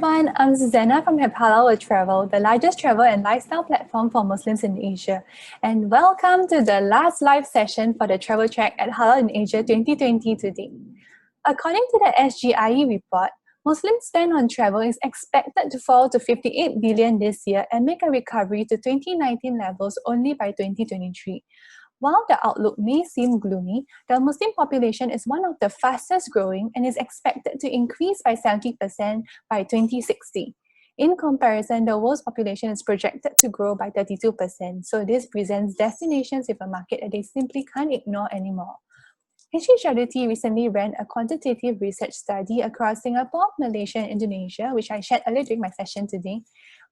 everyone, I'm Susanna from Halal Travel, the largest travel and lifestyle platform for Muslims in Asia. And welcome to the last live session for the Travel Track at Halal in Asia 2020 today. According to the SGIE report, Muslim spend on travel is expected to fall to 58 billion this year and make a recovery to 2019 levels only by 2023. While the outlook may seem gloomy, the Muslim population is one of the fastest growing and is expected to increase by 70% by 2060. In comparison, the world's population is projected to grow by 32%, so this presents destinations with a market that they simply can't ignore anymore. HHWT recently ran a quantitative research study across Singapore, Malaysia, and Indonesia, which I shared earlier during my session today.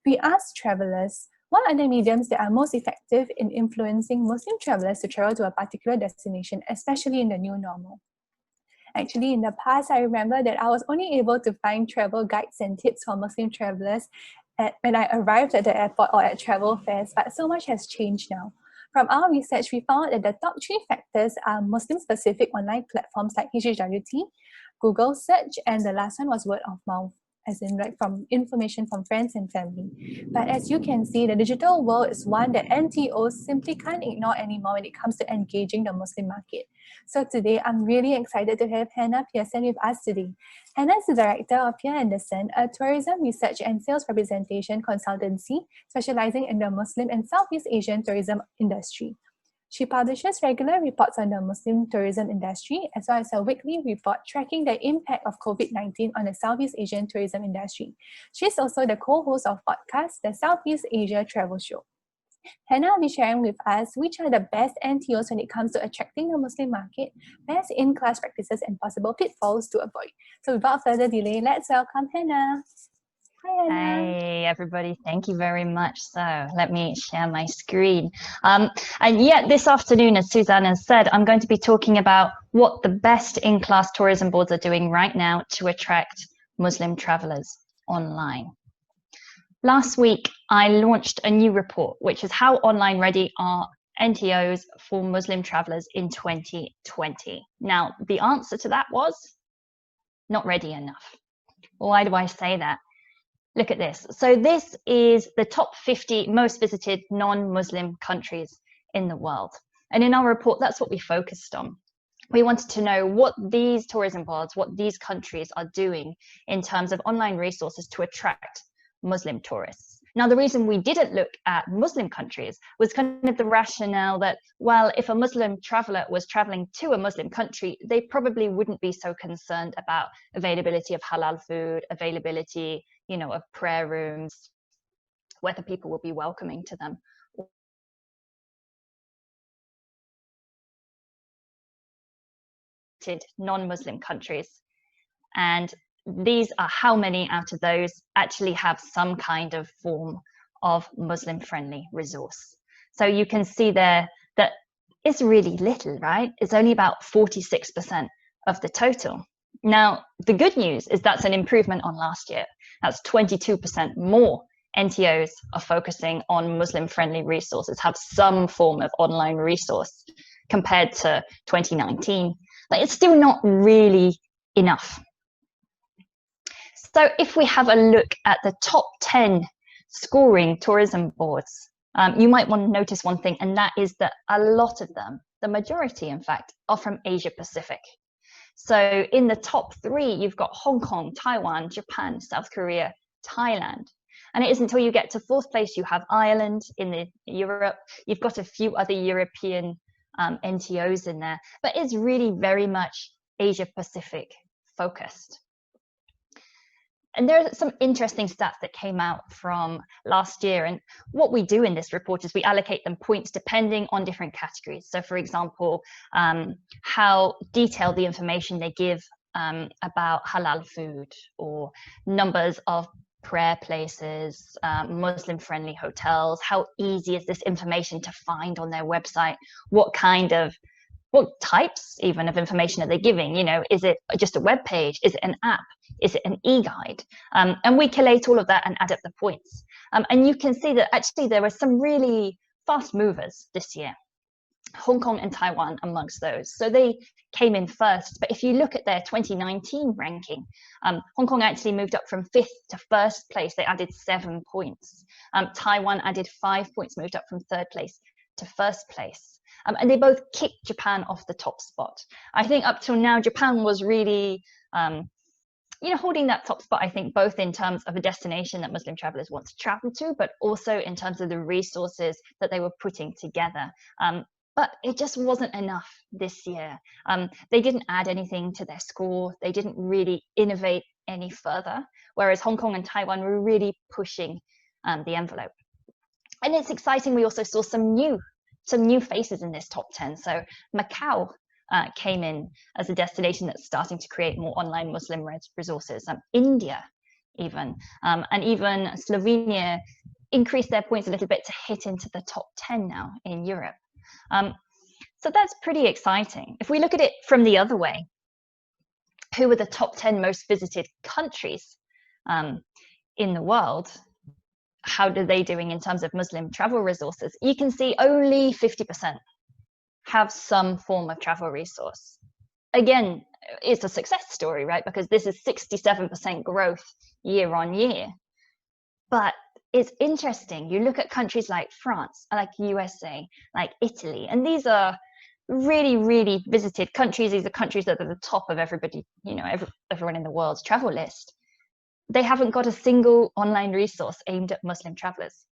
We asked travelers, what are the mediums that are most effective in influencing Muslim travelers to travel to a particular destination, especially in the new normal? Actually, in the past, I remember that I was only able to find travel guides and tips for Muslim travelers when I arrived at the airport or at travel fairs, but so much has changed now. From our research, we found that the top 3 factors are Muslim-specific online platforms like HHWT, Google search, and the last one was word of mouth, as in like from information from friends and family. But as you can see, the digital world is one that NTOs simply can't ignore anymore when it comes to engaging the Muslim market. So today, I'm really excited to have Hannah Pearson with us today. Hannah is the director of Pierre Anderson, a tourism research and sales representation consultancy specializing in the Muslim and Southeast Asian tourism industry. She publishes regular reports on the Muslim tourism industry, as well as a weekly report tracking the impact of COVID-19 on the Southeast Asian tourism industry. She's also the co-host of podcast, the Southeast Asia Travel Show. Hannah will be sharing with us which are the best NTOs when it comes to attracting the Muslim market, best in-class practices, and possible pitfalls to avoid. So without further delay, let's welcome Hannah. Hi, Anna. Hey, everybody. Thank you very much. So let me share my screen. And yeah, this afternoon, as Susanna said, I'm going to be talking about what the best in-class tourism boards are doing right now to attract Muslim travelers online. Last week, I launched a new report, which is how online ready are NTOs for Muslim travelers in 2020. Now, the answer to that was not ready enough. Why do I say that? Look at this. So this is the top 50 most visited non-Muslim countries in the world. And in our report, that's what we focused on. We wanted to know what these tourism boards, what these countries are doing in terms of online resources to attract Muslim tourists. Now, the reason we didn't look at Muslim countries was kind of the rationale that, well, if a Muslim traveler was traveling to a Muslim country, they probably wouldn't be so concerned about availability of halal food, availability, of prayer rooms, whether people will be welcoming to them. Non-Muslim countries. And these are how many out of those actually have some kind of form of Muslim-friendly resource. So you can see there that it's really little, right? It's only about 46% of the total. Now, the good news is that's an improvement on last year. That's 22% more NTOs are focusing on Muslim-friendly resources, have some form of online resource compared to 2019. But it's still not really enough. So if we have a look at the top 10 scoring tourism boards, you might want to notice one thing, and that is that a lot of them, the majority in fact, are from Asia Pacific. So in the top 3, you've got Hong Kong, Taiwan, Japan, South Korea, Thailand. And it isn't until you get to 4th place, you have Ireland in Europe. You've got a few other European NTOs in there, but it's really very much Asia Pacific focused. And there are some interesting stats that came out from last year. And what we do in this report is we allocate them points depending on different categories. So for example, how detailed the information they give about halal food, or numbers of prayer places, Muslim-friendly hotels, how easy is this information to find on their website, what types even of information are they giving? Is it just a web page? Is it an app? Is it an e-guide? And we collate all of that and add up the points. And you can see that actually there were some really fast movers this year. Hong Kong and Taiwan amongst those. So they came in first. But if you look at their 2019 ranking, Hong Kong actually moved up from 5th to 1st place. They added 7 points. Taiwan added 5 points, moved up from 3rd place to 1st place. And they both kicked Japan off the top spot. I think up till now, Japan was really holding that top spot, I think, both in terms of a destination that Muslim travelers want to travel to, but also in terms of the resources that they were putting together. But it just wasn't enough this year. They didn't add anything to their score. They didn't really innovate any further, whereas Hong Kong and Taiwan were really pushing the envelope. And it's exciting. We also saw some new faces in this top 10. So Macau came in as a destination that's starting to create more online Muslim resources. India even, and even Slovenia increased their points a little bit to hit into the top 10 now in Europe. So that's pretty exciting. If we look at it from the other way, who were the top 10 most visited countries in the world? How are they doing in terms of Muslim travel resources? You can see only 50% have some form of travel resource. Again, it's a success story, right? Because this is 67% growth year on year. But it's interesting. You look at countries like France, like USA, like Italy, and these are really, really visited countries. These are countries that are the top of everybody, everyone in the world's travel list. They haven't got a single online resource aimed at Muslim travelers.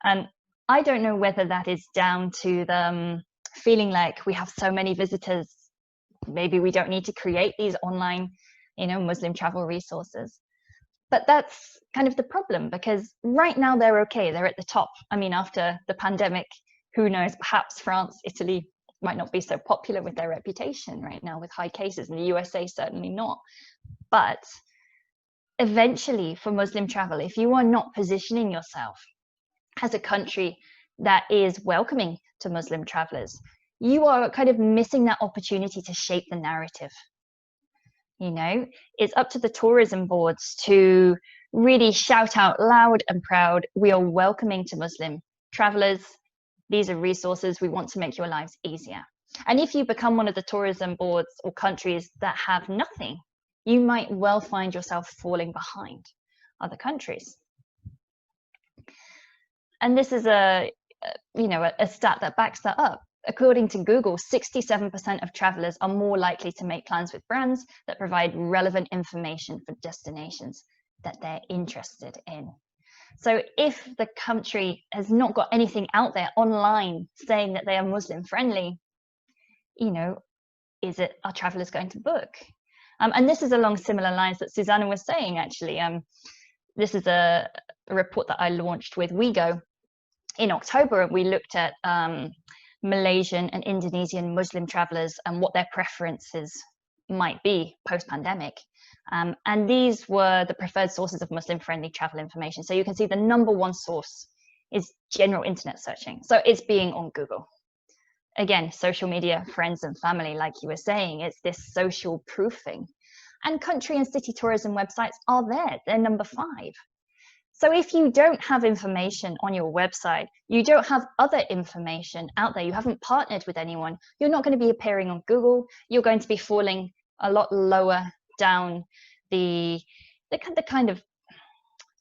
And I don't know whether that is down to them feeling like we have so many visitors, maybe we don't need to create these online, Muslim travel resources. But that's kind of the problem, because right now they're okay. They're at the top. I mean, after the pandemic, who knows, perhaps France, Italy might not be so popular with their reputation right now with high cases, and the USA certainly not. But eventually for Muslim travel, if you are not positioning yourself as a country that is welcoming to Muslim travelers, you are kind of missing that opportunity to shape the narrative. It's up to the tourism boards to really shout out loud and proud, we are welcoming to Muslim travelers. These are resources. We want to make your lives easier. And if you become one of the tourism boards or countries that have nothing, you might well find yourself falling behind other countries. And this is a stat that backs that up. According to Google, 67% of travelers are more likely to make plans with brands that provide relevant information for destinations that they're interested in. So if the country has not got anything out there online saying that they are Muslim friendly, are travelers going to book? And this is along similar lines that Susanna was saying, actually. This is a report that I launched with WeGo in October, and we looked at Malaysian and Indonesian Muslim travelers and what their preferences might be post-pandemic. And these were the preferred sources of Muslim-friendly travel information. So you can see the number one source is general internet searching. So it's being on Google. Again, social media, friends and family, like you were saying, it's this social proofing. And country and city tourism websites are there. They're number 5. So if you don't have information on your website, you don't have other information out there, you haven't partnered with anyone, you're not going to be appearing on Google, you're going to be falling a lot lower down the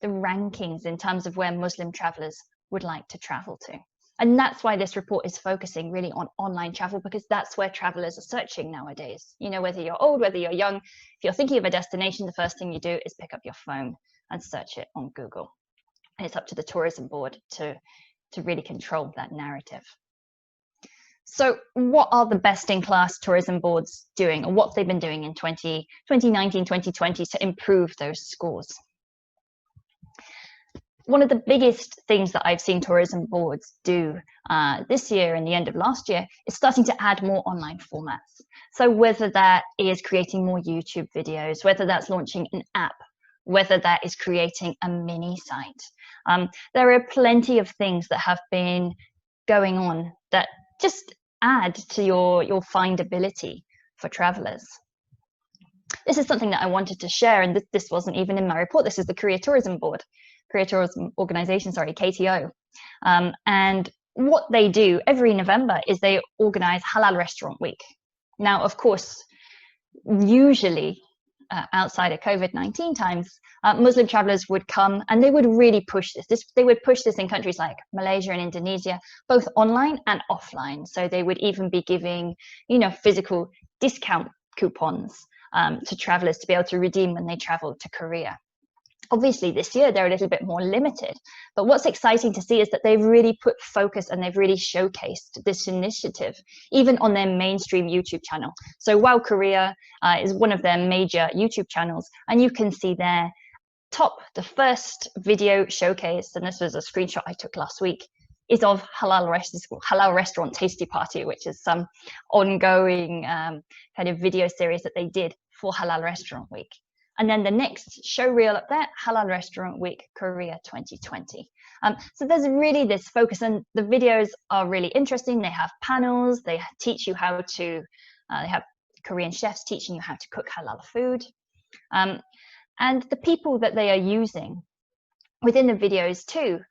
rankings in terms of where Muslim travelers would like to travel to. And that's why this report is focusing really on online travel, because that's where travelers are searching nowadays. Whether you're old, whether you're young, if you're thinking of a destination, the first thing you do is pick up your phone and search it on Google. And it's up to the tourism board to really control that narrative. So what are the best-in-class tourism boards doing, or what have they been doing in 2019, 2020 to improve those scores? One of the biggest things that I've seen tourism boards do this year and the end of last year is starting to add more online formats. So whether that is creating more YouTube videos, whether that's launching an app, whether that is creating a mini site. There are plenty of things that have been going on that just add to your findability for travelers. This is something that I wanted to share, and this wasn't even in my report. This is the Korea Tourism Board, Korea Tourism Organization, sorry, KTO. And what they do every November is they organize Halal Restaurant Week. Now, of course, usually outside of COVID-19 times, Muslim travelers would come and they would really push this. They would push this in countries like Malaysia and Indonesia, both online and offline. So they would even be giving, physical discount coupons to travelers to be able to redeem when they travel to Korea. Obviously, this year they're a little bit more limited, but what's exciting to see is that they've really put focus and they've really showcased this initiative, even on their mainstream YouTube channel. So Wow Korea is one of their major YouTube channels, and you can see there the first video showcased, and this was a screenshot I took last week, is of Halal Restaurant Tasty Party, which is some ongoing kind of video series that they did for Halal Restaurant Week. And then the next show reel up there, Halal Restaurant Week Korea 2020. So there's really this focus, and the videos are really interesting. They have panels, they teach you how to, they have Korean chefs teaching you how to cook halal food. And the people that they are using within the videos too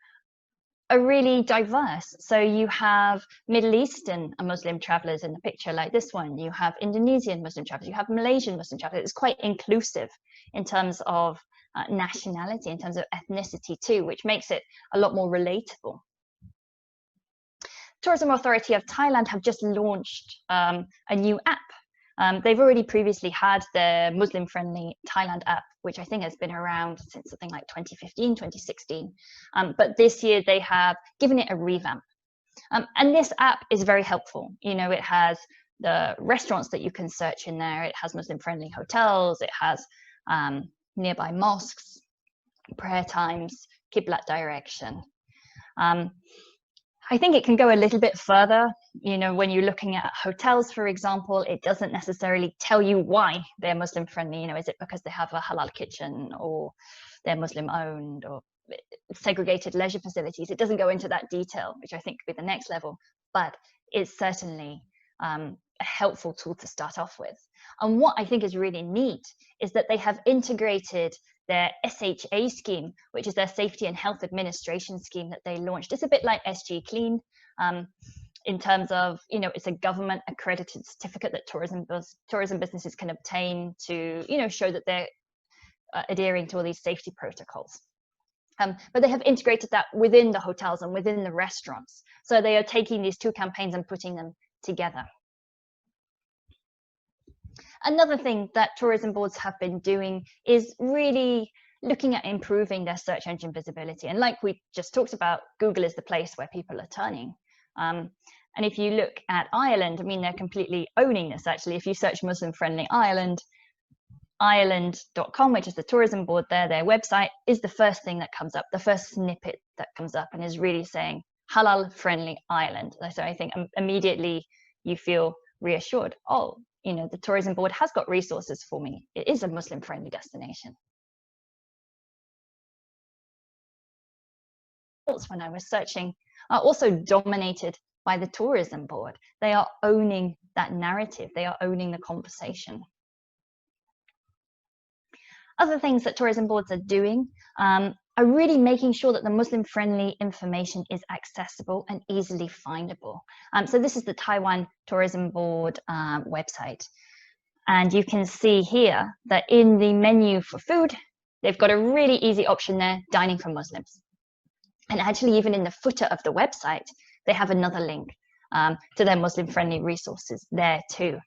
are really diverse. So you have Middle Eastern Muslim travelers in the picture like this one. You have Indonesian Muslim travelers. You have Malaysian Muslim travelers. It's quite inclusive in terms of nationality, in terms of ethnicity too, which makes it a lot more relatable. Tourism Authority of Thailand have just launched a new app. They've already previously had their Muslim-friendly Thailand app, which I think has been around since something like 2015, 2016. But this year they have given it a revamp. And this app is very helpful. It has the restaurants that you can search in there. It has Muslim-friendly hotels. It has nearby mosques, prayer times, Qiblat direction. I think it can go a little bit further. When you're looking at hotels, for example, it doesn't necessarily tell you why they're Muslim friendly. Is it because they have a halal kitchen, or they're Muslim owned, or segregated leisure facilities? It doesn't go into that detail, which I think could be the next level, but it's certainly a helpful tool to start off with. And what I think is really neat is that they have integrated their SHA scheme, which is their Safety and Health Administration scheme that they launched. It's a bit like SG Clean in terms of, it's a government accredited certificate that tourism businesses can obtain to, show that they're adhering to all these safety protocols. But they have integrated that within the hotels and within the restaurants. So they are taking these two campaigns and putting them together. Another thing that tourism boards have been doing is really looking at improving their search engine visibility. And like we just talked about, Google is the place where people are turning. And if you look at Ireland, they're completely owning this actually. If you search Muslim-friendly Ireland, Ireland.com, which is the tourism board there, their website is the first thing that comes up, the first snippet that comes up, and is really saying halal-friendly Ireland. So I think immediately you feel reassured. Oh, the tourism board has got resources for me. It is a Muslim-friendly destination. When I was searching, are also dominated by the tourism board. They are owning that narrative. They are owning the conversation. Other things that tourism boards are doing are really making sure that the Muslim-friendly information is accessible and easily findable. So this is the Taiwan Tourism Board website. And you can see here that in the menu for food, they've got a really easy option there, dining for Muslims. And actually, even in the footer of the website, they have another link to their Muslim-friendly resources there too.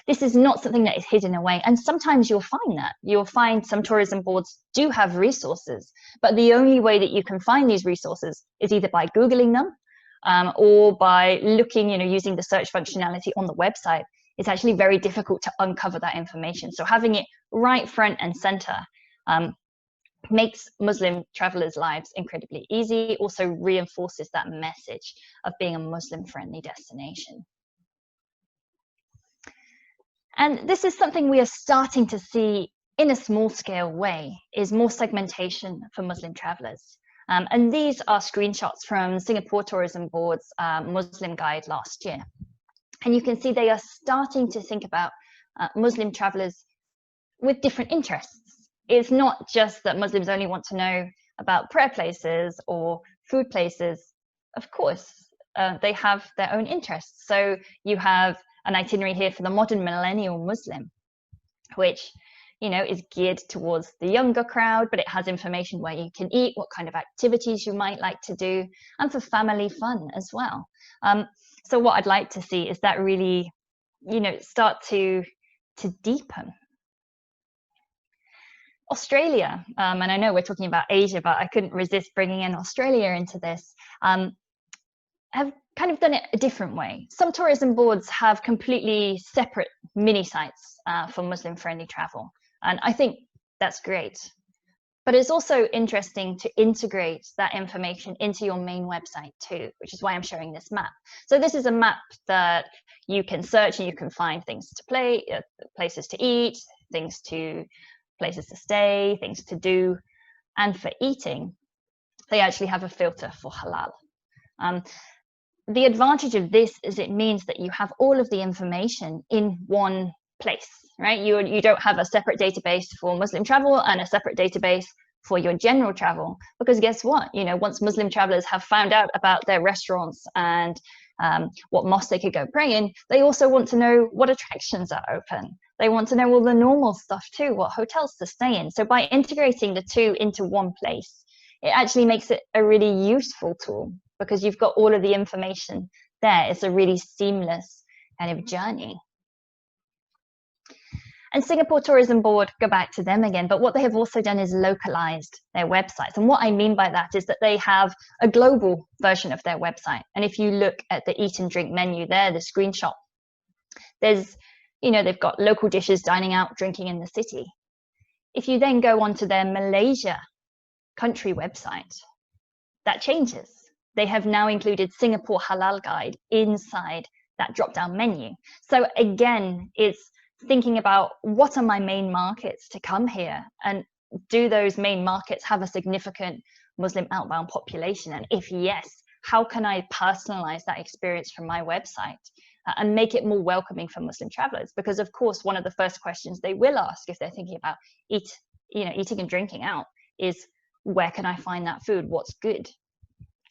This is not something that is hidden away, and sometimes you'll find that. You'll find some tourism boards do have resources, but the only way that you can find these resources is either by Googling them or by looking, using the search functionality on the website. It's actually very difficult to uncover that information. So having it right front and center makes Muslim travelers' lives incredibly easy, also reinforces that message of being a Muslim-friendly destination. And this is something we are starting to see in a small-scale way, is more segmentation for Muslim travelers. And these are screenshots from Singapore Tourism Board's Muslim Guide last year. And you can see they are starting to think about Muslim travelers with different interests. It's not just that Muslims only want to know about prayer places or food places. Of course, they have their own interests. So you have an itinerary here for the modern millennial Muslim, which, you know, is geared towards the younger crowd, but it has information where you can eat, what kind of activities you might like to do, and for family fun as well. So what I'd like to see is that really, you know, start to deepen. Australia, and I know we're talking about Asia, but I couldn't resist bringing in Australia into this, have kind of done it a different way. Some tourism boards have completely separate mini sites for Muslim-friendly travel, and I think that's great. But it's also interesting to integrate that information into your main website too, which is why I'm showing this map. So this is a map that you can search and you can find things to play, places to eat, places to stay, things to do. And for eating, they actually have a filter for halal. The advantage of this is it means that you have all of the information in one place, right? You don't have a separate database for Muslim travel and a separate database for your general travel, because guess what? You know, once Muslim travelers have found out about their restaurants and what mosque they could go pray in, they also want to know what attractions are open. They want to know all the normal stuff too, what hotels to stay in. So by integrating the two into one place, it actually makes it a really useful tool, because you've got all of the information there. It's a really seamless kind of journey. And Singapore Tourism Board, go back to them again, but what they have also done is localized their websites. And what I mean by that is that they have a global version of their website. And if you look at the eat and drink menu there, the screenshot, there's, you know, they've got local dishes, dining out, drinking in the city. If you then go onto their Malaysia country website, that changes. They have now included Singapore Halal Guide inside that drop-down menu. So again, it's thinking about what are my main markets to come here, and do those main markets have a significant Muslim outbound population? And if yes, how can I personalize that experience from my website and make it more welcoming for Muslim travelers? Because of course, one of the first questions they will ask if they're thinking about eating and drinking out is, where can I find that food? What's good?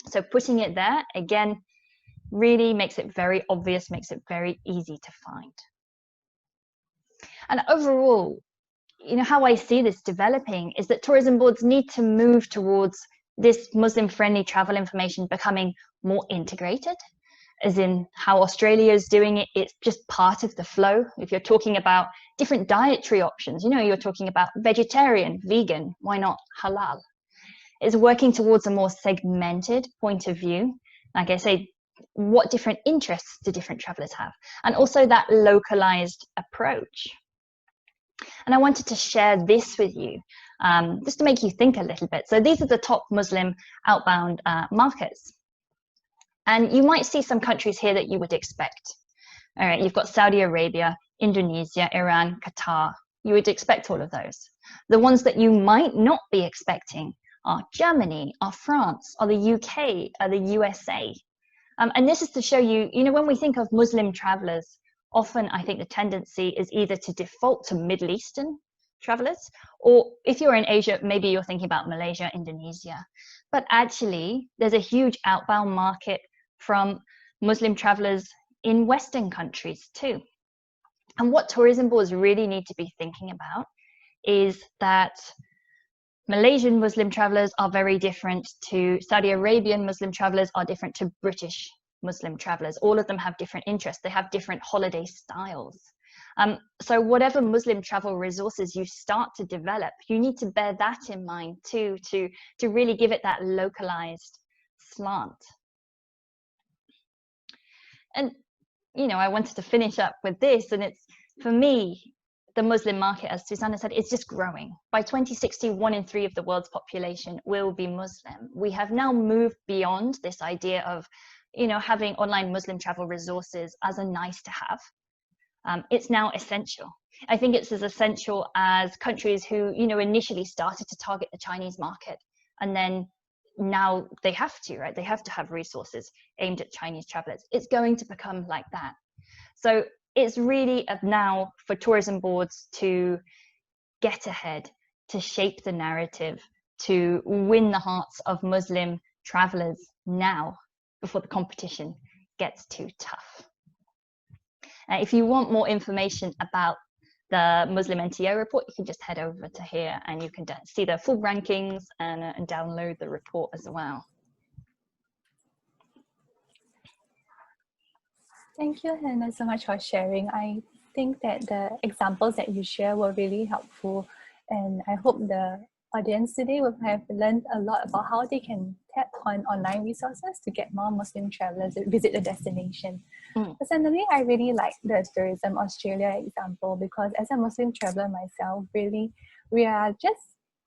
So putting it there, again, really makes it very obvious, makes it very easy to find. And overall, you know, how I see this developing is that tourism boards need to move towards this Muslim-friendly travel information becoming more integrated, as in how Australia is doing it. It's just part of the flow. If you're talking about different dietary options, you know, you're talking about vegetarian, vegan, why not halal? It's working towards a more segmented point of view. Like I say, what different interests do different travelers have? And also that localized approach. And I wanted to share this with you, just to make you think a little bit. So these are the top Muslim outbound markets. And you might see some countries here that you would expect. All right, you've got Saudi Arabia, Indonesia, Iran, Qatar. You would expect all of those. The ones that you might not be expecting are Germany, are France, are the UK, are the USA. And this is to show you, you know, when we think of Muslim travelers, often I think the tendency is either to default to Middle Eastern travelers, or if you're in Asia, maybe you're thinking about Malaysia, Indonesia. But actually, there's a huge outbound market from Muslim travelers in Western countries too. And what tourism boards really need to be thinking about is that Malaysian Muslim travelers are very different to Saudi Arabian Muslim travelers, are different to British Muslim travelers. All of them have different interests. They have different holiday styles. So whatever Muslim travel resources you start to develop, you need to bear that in mind too, to really give it that localized slant. And, you know, I wanted to finish up with this, and it's, for me, the Muslim market, as Susanna said, is just growing. By 2060, 1 in 3 of the world's population will be Muslim. We have now moved beyond this idea of, you know, having online Muslim travel resources as a nice to have. It's now essential. I think it's as essential as countries who, you know, initially started to target the Chinese market, and then now they have to, right? They have to have resources aimed at Chinese travelers. It's going to become like that. So it's really now for tourism boards to get ahead, to shape the narrative, to win the hearts of Muslim travelers now, before the competition gets too tough. If you want more information about the Muslim NTO report, you can just head over to here and you can see the full rankings and download the report as well. Thank you, Hannah, so much for sharing. I think that the examples that you share were really helpful, and I hope the audience today will have learned a lot about how they can tap on online resources to get more Muslim travelers to visit the destination. Personally, I really like the Tourism Australia example because as a Muslim traveler myself, really, we are just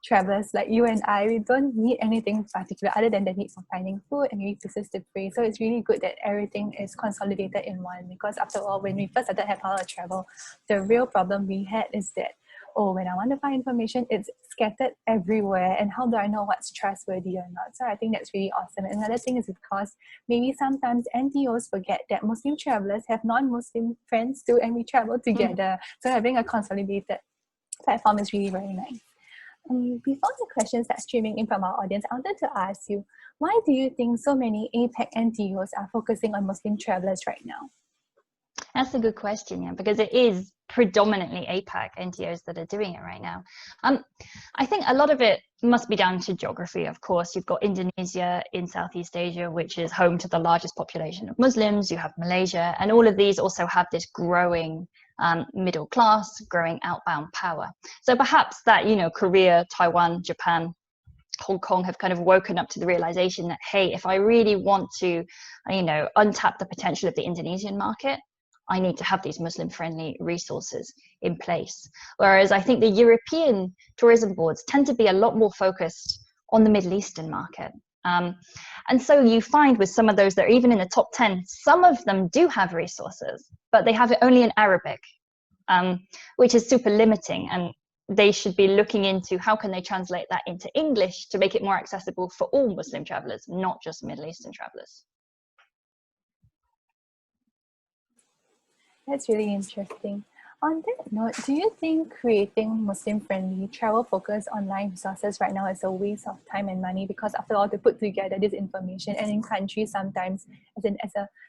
travelers like you and I. We don't need anything particular other than the need for finding food and maybe places to pray. So it's really good that everything is consolidated in one, because after all, when we first started Halal travel, the real problem we had is that, oh, when I want to find information, it's scattered everywhere, and how do I know what's trustworthy or not? So I think that's really awesome. Another thing is because maybe sometimes NTOs forget that Muslim travelers have non-Muslim friends too, and we travel together. So having a consolidated platform is really very nice. Before the questions start streaming in from our audience, I wanted to ask you, why do you think so many APAC NTOs are focusing on Muslim travelers right now? That's a good question, yeah, because it is predominantly APAC NTOs that are doing it right now. I think a lot of it must be down to geography, of course. You've got Indonesia in Southeast Asia, which is home to the largest population of Muslims. You have Malaysia, and all of these also have this growing middle class, growing outbound power. So perhaps that, you know, Korea, Taiwan, Japan, Hong Kong have kind of woken up to the realization that, hey, if I really want to, you know, untap the potential of the Indonesian market, I need to have these Muslim-friendly resources in place. Whereas I think the European tourism boards tend to be a lot more focused on the Middle Eastern market. And so you find with some of those that are even in the top 10, some of them do have resources, but they have it only in Arabic, which is super limiting. And they should be looking into how can they translate that into English to make it more accessible for all Muslim travelers, not just Middle Eastern travelers. That's really interesting. On that note, do you think creating Muslim-friendly, travel-focused online resources right now is a waste of time and money? Because after all, to put together this information, and in countries sometimes,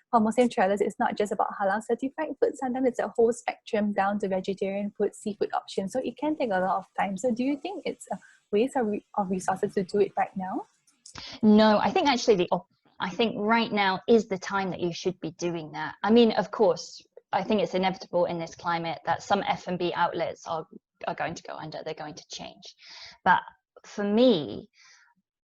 for Muslim travelers, it's not just about halal certified food. Sometimes it's a whole spectrum down to vegetarian food, seafood options. So it can take a lot of time. So do you think it's a waste of resources to do it right now? No, I think actually I think right now is the time that you should be doing that. I mean, of course, I think it's inevitable in this climate that some F&B outlets are going to go under, they're going to change. But for me,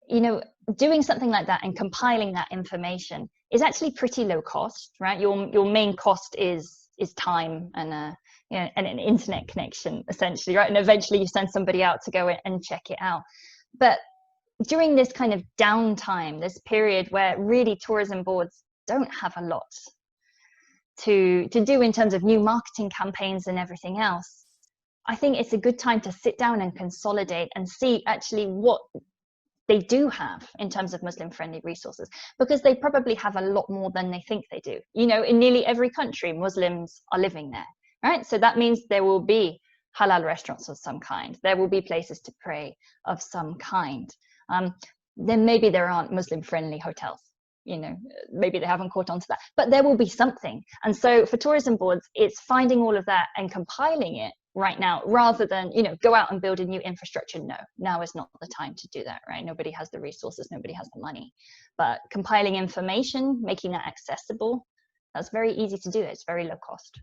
you know, doing something like that and compiling that information is actually pretty low cost, right? Your main cost is time and you know, and an internet connection, essentially, right? And eventually you send somebody out to go and check it out. But during this kind of downtime, this period where really tourism boards don't have a lot to do in terms of new marketing campaigns and everything else, I think it's a good time to sit down and consolidate and see actually what they do have in terms of Muslim-friendly resources, because they probably have a lot more than they think they do. You know, in nearly every country, Muslims are living there, right? So that means there will be halal restaurants of some kind. There will be places to pray of some kind. Then maybe there aren't Muslim-friendly hotels. You know, maybe they haven't caught on to that, but there will be something. And so for tourism boards, it's finding all of that and compiling it right now, rather than, you know, go out and build a new infrastructure. No, now is not the time to do that, right? Nobody has the resources, nobody has the money. But compiling information, making that accessible, that's very easy to do. It's very low cost.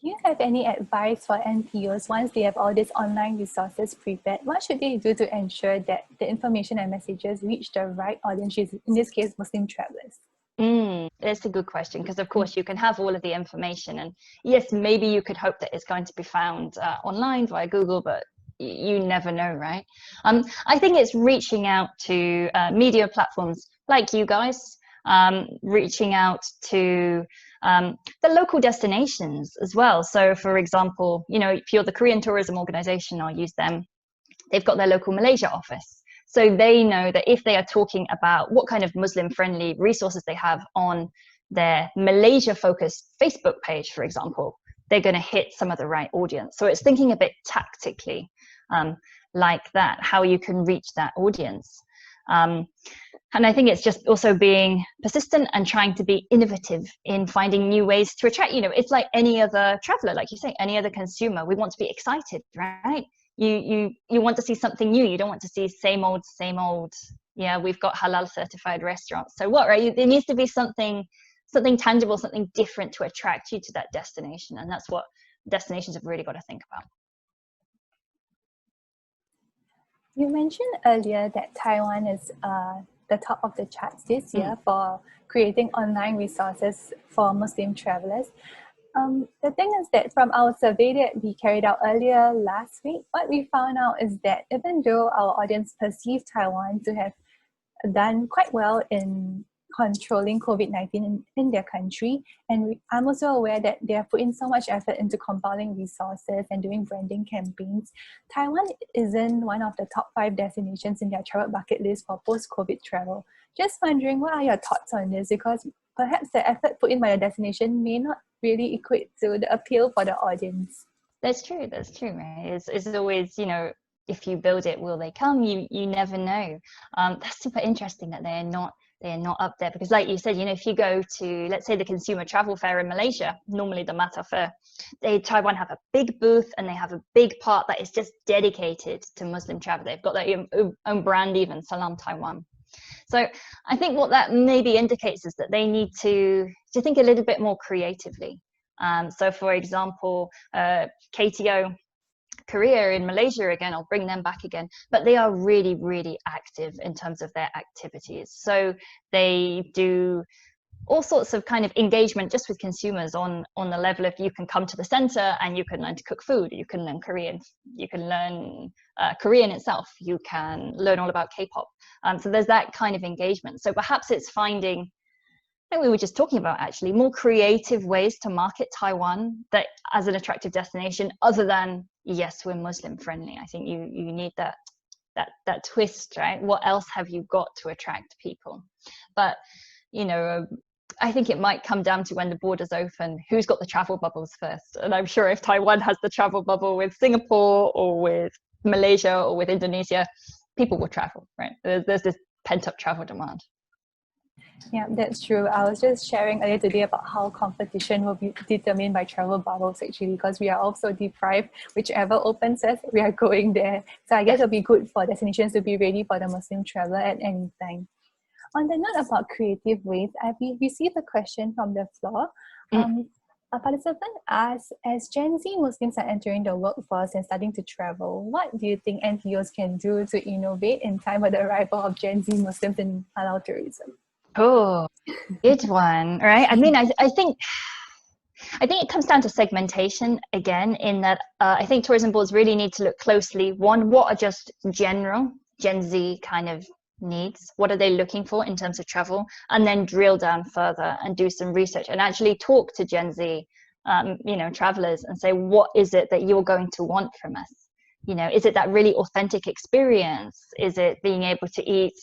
Do you have any advice for NTOs once they have all these online resources prepared? What should they do to ensure that the information and messages reach the right audiences, in this case, Muslim travelers? That's a good question, because of course you can have all of the information, and yes, maybe you could hope that it's going to be found online via Google, but you never know, right? I think it's reaching out to media platforms like you guys, reaching out to the local destinations as well. So for example, you know, if you're the Korean Tourism Organization, I'll use them, they've got their local Malaysia office. So they know that if they are talking about what kind of Muslim-friendly resources they have on their Malaysia-focused Facebook page, for example, they're going to hit some of the right audience. So it's thinking a bit tactically like that, how you can reach that audience. And I think it's just also being persistent and trying to be innovative in finding new ways to attract. It's like any other traveler, like you say, any other consumer. We want to be excited, right? You want to see something new. You don't want to see same old. Yeah, we've got halal certified restaurants. So what, right? There needs to be something tangible, something different to attract you to that destination. And that's what destinations have really got to think about. You mentioned earlier that Taiwan is the top of the charts this year for creating online resources for Muslim travelers. The thing is that from our survey that we carried out earlier last week, what we found out is that even though our audience perceived Taiwan to have done quite well in controlling COVID-19 in their country, and I'm also aware that they have put in so much effort into compiling resources and doing branding campaigns, Taiwan isn't one of the top 5 destinations in their travel bucket list for post-COVID travel. Just wondering, what are your thoughts on this? Because perhaps the effort put in by the destination may not really equate to the appeal for the audience. That's true, right? It's always, if you build it, will they come? You never know. That's super interesting that they're not up there, because like you said, if you go to, let's say, the consumer travel fair in Malaysia, normally the Mata fair, Taiwan have a big booth and they have a big part that is just dedicated to Muslim travel. They've got their own brand, even Salam Taiwan. So I think what that maybe indicates is that they need to think a little bit more creatively. So for example, KTO Korea in Malaysia, again, I'll bring them back again, but they are really, really active in terms of their activities. So they do all sorts of kind of engagement just with consumers on the level of, you can come to the center and you can learn to cook food, you can learn Korean, you can learn Korean itself, you can learn all about K-pop. So there's that kind of engagement. So perhaps it's finding, like we were just talking about, actually, more creative ways to market Taiwan that as an attractive destination, other than, yes, we're Muslim friendly. I think you need that twist, right? What else have you got to attract people? But I think it might come down to, when the borders open, who's got the travel bubbles first. And I'm sure if Taiwan has the travel bubble with Singapore or with Malaysia or with Indonesia, people will travel, right? There's this pent-up travel demand. Yeah, that's true. I was just sharing earlier today about how competition will be determined by travel bubbles, actually, because we are also deprived. Whichever opens us, we are going there. So I guess it'll be good for destinations to be ready for the Muslim traveler at any time. On the note about creative ways, we received a question from the floor. A participant asked, as Gen Z Muslims are entering the workforce and starting to travel, what do you think NTOs can do to innovate in time for the arrival of Gen Z Muslims in halal tourism? Oh, good one, right? I mean, I think it comes down to segmentation again, in that I think tourism boards really need to look closely. One, what are just general Gen Z kind of needs? What are they looking for in terms of travel? And then drill down further and do some research and actually talk to Gen Z, travelers, and say, what is it that you're going to want from us? Is it that really authentic experience? Is it being able to eat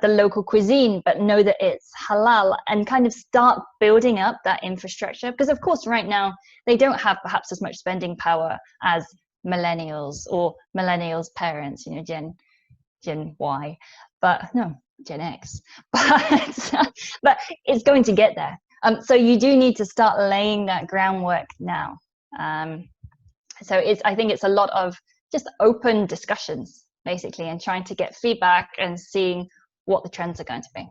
the local cuisine, but know that it's halal, and kind of start building up that infrastructure? Because of course, right now, they don't have perhaps as much spending power as millennials or millennials' parents, Gen Y, but no, Gen X, but it's going to get there. So you do need to start laying that groundwork now. So I think it's a lot of just open discussions, basically, and trying to get feedback and seeing what the trends are going to be.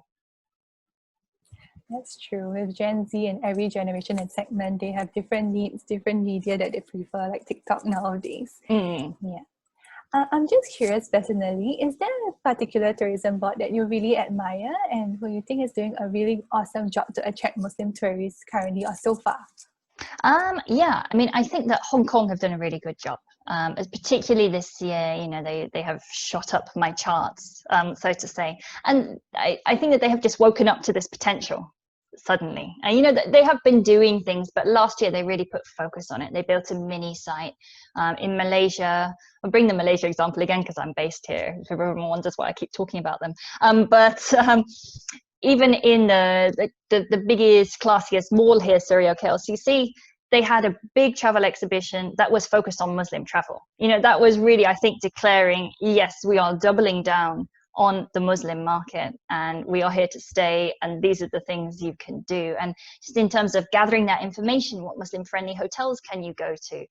That's true. With Gen Z and every generation and segment, they have different needs, different media that they prefer, like TikTok nowadays. Yeah. I'm just curious, personally, is there a particular tourism board that you really admire and who you think is doing a really awesome job to attract Muslim tourists currently or so far? Yeah, I mean, I think that Hong Kong have done a really good job. Particularly this year, they have shot up my charts, so to say. And I think that they have just woken up to this potential suddenly. And they have been doing things, but last year they really put focus on it. They built a mini site in Malaysia. I'll bring the Malaysia example again because I'm based here, if everyone wonders why I keep talking about them. Even in the biggest, classiest mall here, Surrey KLCC, they had a big travel exhibition that was focused on Muslim travel. That was really, I think, declaring, yes, we are doubling down on the Muslim market, and we are here to stay, and these are the things you can do. And just in terms of gathering that information, what Muslim friendly hotels can you go to,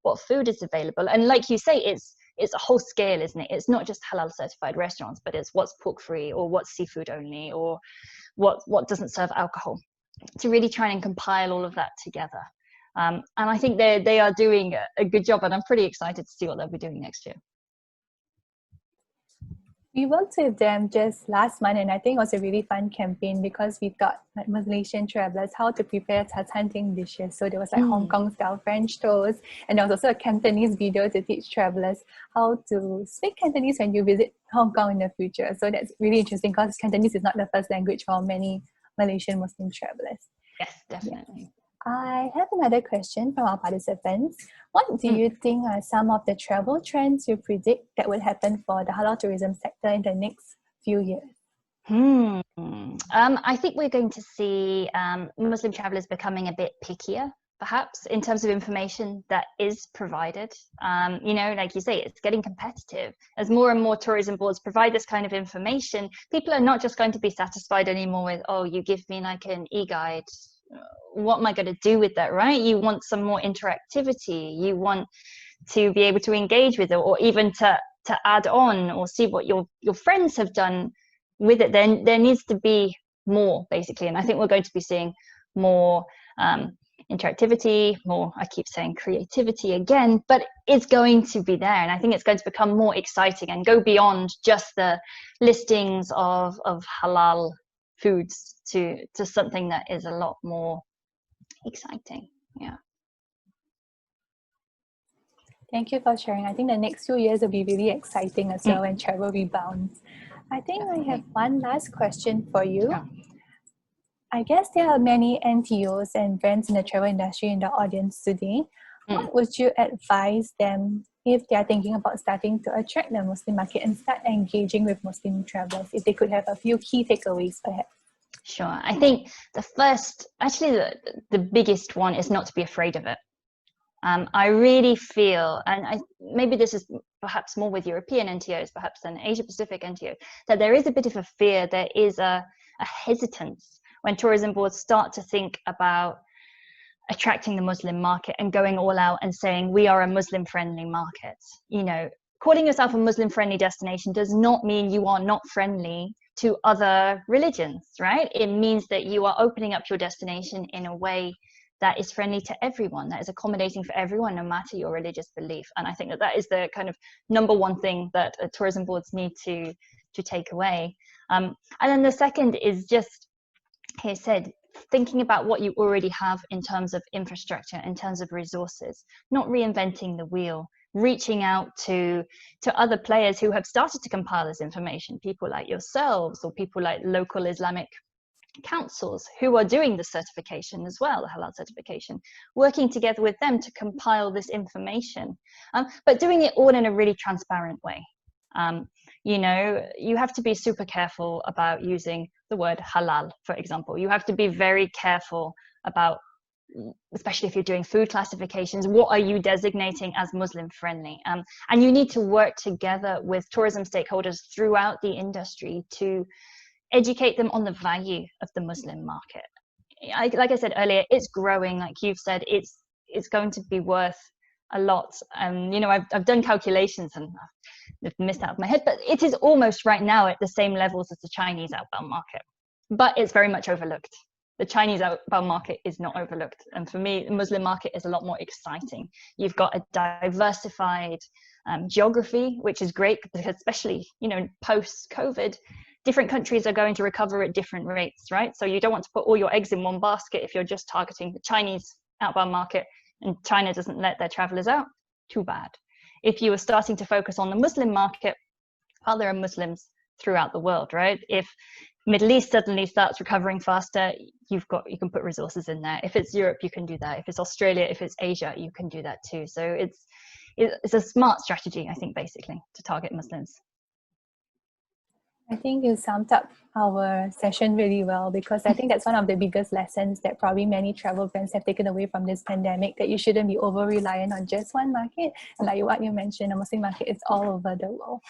what food is available, and like you say, it's a whole scale, isn't it? It's not just halal certified restaurants, but it's what's pork free, or what's seafood only, or what doesn't serve alcohol, to really try and compile all of that together. And I think they are doing a good job, and I'm pretty excited to see what they'll be doing next year. We worked with them just last month, and I think it was a really fun campaign because we taught like Malaysian travelers how to prepare hunting dishes. So there was like Hong Kong style French toast, and there was also a Cantonese video to teach travelers how to speak Cantonese when you visit Hong Kong in the future. So that's really interesting because Cantonese is not the first language for many Malaysian Muslim travelers. Yes, definitely. Yeah. I have another question from our participants. What do you think are some of the travel trends you predict that will happen for the halal tourism sector in the next few years? I think we're going to see Muslim travelers becoming a bit pickier, perhaps, in terms of information that is provided. You know, like you say, it's getting competitive. As more and more tourism boards provide this kind of information, people are not just going to be satisfied anymore with, oh, you give me like an e-guide. What am I going to do with that, right? You want some more interactivity. You want to be able to engage with it, or even to add on or see what your friends have done with it. Then there needs to be more, basically. And I think we're going to be seeing more interactivity, more, I keep saying creativity again, but it's going to be there. And I think it's going to become more exciting and go beyond just the listings of halal foods to something that is a lot more exciting. Yeah. Thank you for sharing. I think the next few years will be really exciting as well when travel rebounds. I think I have one last question for you. Yeah. I guess there are many NTOs and brands in the travel industry in the audience today. What would you advise them if they are thinking about starting to attract the Muslim market and start engaging with Muslim travelers? If they could have a few key takeaways, perhaps. Sure. I think the first, actually the biggest one is not to be afraid of it. I really feel, and maybe this is perhaps more with European NTOs, perhaps than Asia Pacific NTOs, that there is a bit of a fear, there is a hesitance when tourism boards start to think about attracting the Muslim market and going all out and saying we are a Muslim friendly market. You know, calling yourself a Muslim friendly destination does not mean you are not friendly to other religions, right? It means that you are opening up your destination in a way that is friendly to everyone, that is accommodating for everyone, no matter your religious belief. And I think that is the kind of number one thing that tourism boards need to take away. And then the second is just, here said, thinking about what you already have in terms of infrastructure, in terms of resources, not reinventing the wheel, reaching out to other players who have started to compile this information, people like yourselves or people like local Islamic councils who are doing the certification as well, the halal certification, working together with them to compile this information, but doing it all in a really transparent way. You know, you have to be super careful about using the word halal, for example. You have to be very careful about, especially if you're doing food classifications, what are you designating as Muslim friendly? And you need to work together with tourism stakeholders throughout the industry to educate them on the value of the Muslim market. Like I said earlier, it's growing. Like you've said, it's going to be worth a lot. You know, I've done calculations and I've missed out of my head, but it is almost right now at the same levels as the Chinese outbound market, but it's very much overlooked. The Chinese outbound market is not overlooked. And for me, the Muslim market is a lot more exciting. You've got a diversified geography, which is great because especially, you know, post-COVID, different countries are going to recover at different rates, right? So you don't want to put all your eggs in one basket if you're just targeting the Chinese outbound market and China doesn't let their travelers out, too bad. If you are starting to focus on the Muslim market, well, there are Muslims throughout the world, right? If Middle East suddenly starts recovering faster, you can put resources in there. If it's Europe, you can do that. If it's Australia, if it's Asia, you can do that too. So it's a smart strategy, I think, basically, to target Muslims. I think you summed up our session really well, because I think that's one of the biggest lessons that probably many travel brands have taken away from this pandemic, that you shouldn't be over-reliant on just one market. And like what you mentioned, the Muslim market is all over the world.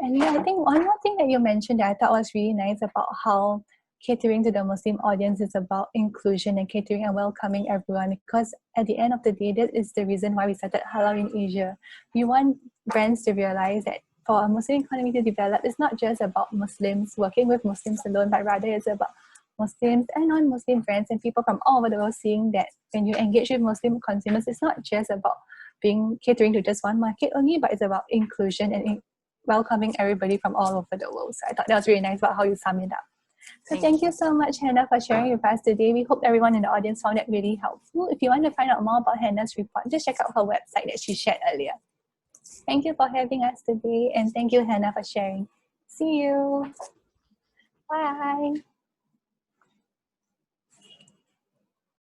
And yeah, I think one more thing that you mentioned that I thought was really nice about how catering to the Muslim audience is about inclusion and catering and welcoming everyone, because at the end of the day, that is the reason why we started Halal in Asia. We want brands to realize that for a Muslim economy to develop, it's not just about Muslims working with Muslims alone, but rather it's about Muslims and non-Muslim brands and people from all over the world seeing that when you engage with Muslim consumers, it's not just about being catering to just one market only, but it's about inclusion and welcoming everybody from all over the world. So I thought that was really nice about how you sum it up. So thank you so much, Hannah, for sharing with us today. We hope everyone in the audience found that really helpful. If you want to find out more about Hannah's report, just check out her website that she shared earlier. Thank you for having us today, and thank you, Hannah, for sharing. See you. Bye.